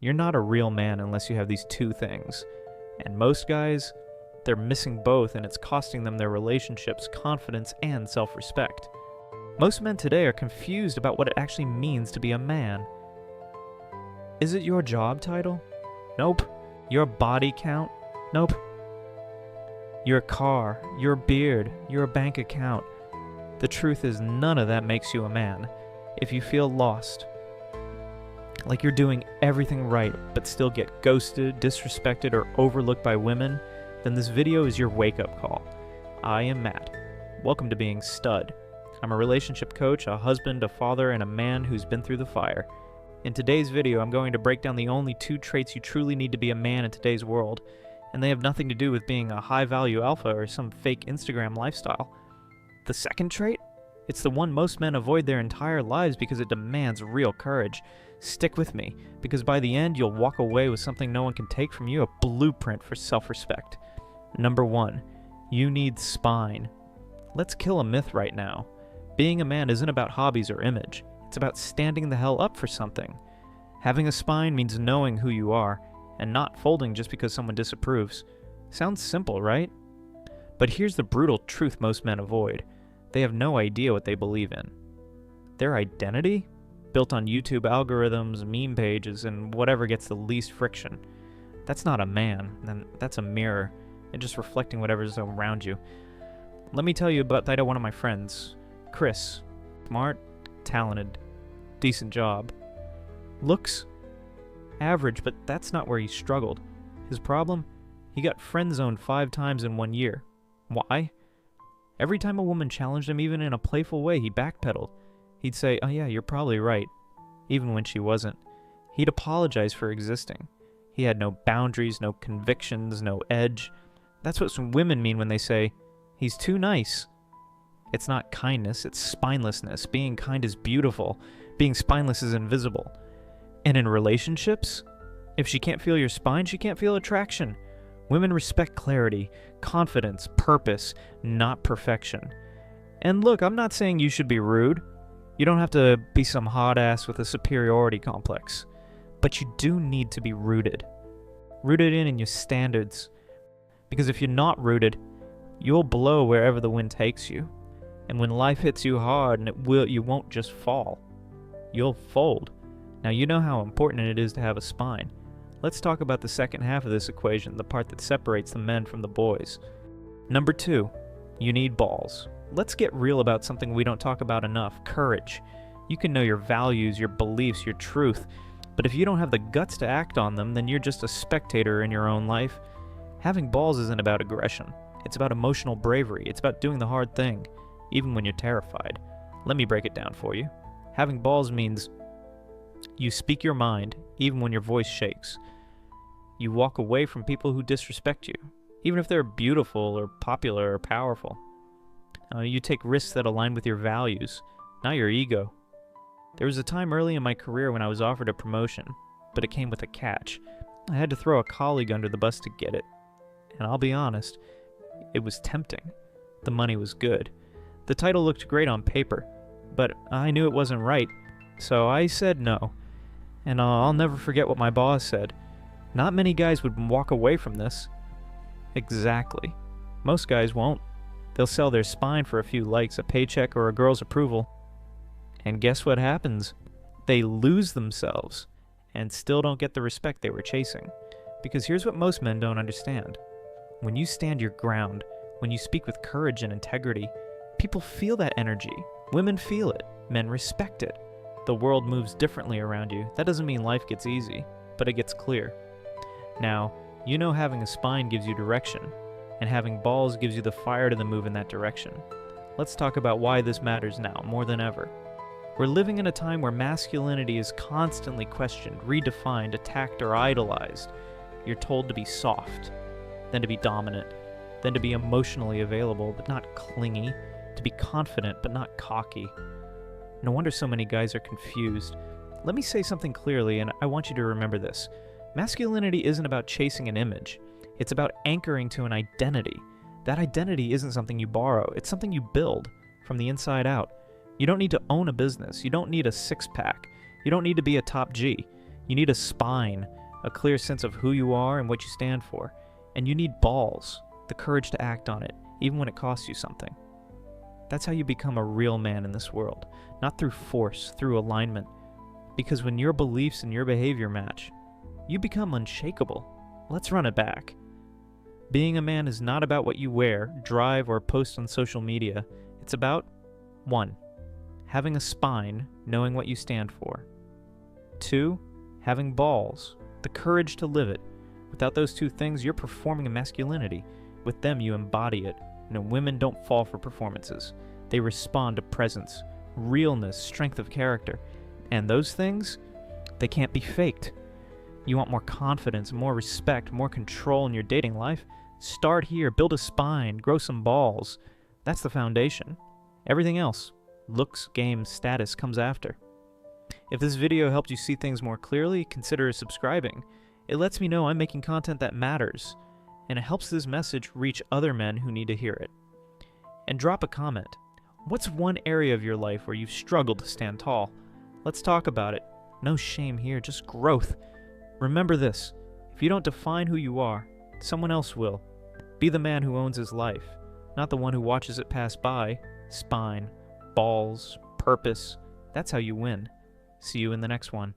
You're not a real man unless you have these two things. And most guys, they're missing both, and it's costing them their relationships, confidence, and self-respect. Most men today are confused about what it actually means to be a man. Is it your job title? Nope. Your body count? Nope. Your car, your beard, your bank account. The truth is, none of that makes you a man. If you feel lost, like you're doing everything right but still get ghosted, disrespected, or overlooked by women, then this video is your wake-up call. I am Matt. Welcome to being Stud. I'm a relationship coach, a husband, a father, and a man who's been through the fire. In today's video, I'm going to break down the only two traits you truly need to be a man in today's world, and they have nothing to do with being a high-value alpha or some fake Instagram lifestyle. The second trait? It's the one most men avoid their entire lives because it demands real courage. Stick with me, because by the end, you'll walk away with something no one can take from you, a blueprint for self-respect. Number 1, you need spine. Let's kill a myth right now. Being a man isn't about hobbies or image. It's about standing the hell up for something. Having a spine means knowing who you are, and not folding just because someone disapproves. Sounds simple, right? But here's the brutal truth most men avoid. They have no idea what they believe in. Their identity? Built on YouTube algorithms, meme pages, and whatever gets the least friction. That's not a man, that's a mirror, and just reflecting whatever's around you. Let me tell you about one of my friends, Chris. Smart, talented, decent job. Looks? Average, but that's not where he struggled. His problem? He got friend-zoned 5 times in 1 year. Why? Every time a woman challenged him, even in a playful way, he backpedaled. He'd say, "Oh yeah, you're probably right," even when she wasn't. He'd apologize for existing. He had no boundaries, no convictions, no edge. That's what some women mean when they say, "He's too nice." It's not kindness, it's spinelessness. Being kind is beautiful. Being spineless is invisible. And in relationships, if she can't feel your spine, she can't feel attraction. Women respect clarity, confidence, purpose, not perfection. And look, I'm not saying you should be rude. You don't have to be some hot ass with a superiority complex. But you do need to be rooted. Rooted in your standards. Because if you're not rooted, you'll blow wherever the wind takes you. And when life hits you hard, you won't just fall. You'll fold. Now you know how important it is to have a spine. Let's talk about the second half of this equation, the part that separates the men from the boys. Number 2, you need balls. Let's get real about something we don't talk about enough, courage. You can know your values, your beliefs, your truth, but if you don't have the guts to act on them, then you're just a spectator in your own life. Having balls isn't about aggression. It's about emotional bravery. It's about doing the hard thing, even when you're terrified. Let me break it down for you. Having balls means you speak your mind, even when your voice shakes. You walk away from people who disrespect you, even if they're beautiful or popular or powerful. You take risks that align with your values, not your ego. There was a time early in my career when I was offered a promotion, but it came with a catch. I had to throw a colleague under the bus to get it. And I'll be honest, it was tempting. The money was good. The title looked great on paper, but I knew it wasn't right, so I said no. And I'll never forget what my boss said. Not many guys would walk away from this. Exactly. Most guys won't. They'll sell their spine for a few likes, a paycheck, or a girl's approval. And guess what happens? They lose themselves and still don't get the respect they were chasing. Because here's what most men don't understand. When you stand your ground, when you speak with courage and integrity, people feel that energy. Women feel it. Men respect it. The world moves differently around you. That doesn't mean life gets easy, but it gets clear. Now, you know having a spine gives you direction, and having balls gives you the fire to move in that direction. Let's talk about why this matters now, more than ever. We're living in a time where masculinity is constantly questioned, redefined, attacked, or idolized. You're told to be soft, then to be dominant, then to be emotionally available, but not clingy, to be confident, but not cocky. No wonder so many guys are confused. Let me say something clearly, and I want you to remember this. Masculinity isn't about chasing an image. It's about anchoring to an identity. That identity isn't something you borrow. It's something you build from the inside out. You don't need to own a business. You don't need a six-pack. You don't need to be a top G. You need a spine, a clear sense of who you are and what you stand for. And you need balls, the courage to act on it, even when it costs you something. That's how you become a real man in this world, not through force, through alignment. Because when your beliefs and your behavior match, you become unshakable. Let's run it back. Being a man is not about what you wear, drive, or post on social media. It's about 1. Having a spine, knowing what you stand for. 2. Having balls, the courage to live it. Without those 2 things, you're performing a masculinity. With them, you embody it. And women don't fall for performances. They respond to presence, realness, strength of character. And those things, they can't be faked. You want more confidence, more respect, more control in your dating life? Start here, build a spine, grow some balls. That's the foundation. Everything else, looks, games, status, comes after. If this video helped you see things more clearly, consider subscribing. It lets me know I'm making content that matters, and it helps this message reach other men who need to hear it. And drop a comment. What's one area of your life where you've struggled to stand tall? Let's talk about it. No shame here, just growth. Remember this, if you don't define who you are, someone else will. Be the man who owns his life, not the one who watches it pass by. Spine, balls, purpose, that's how you win. See you in the next one.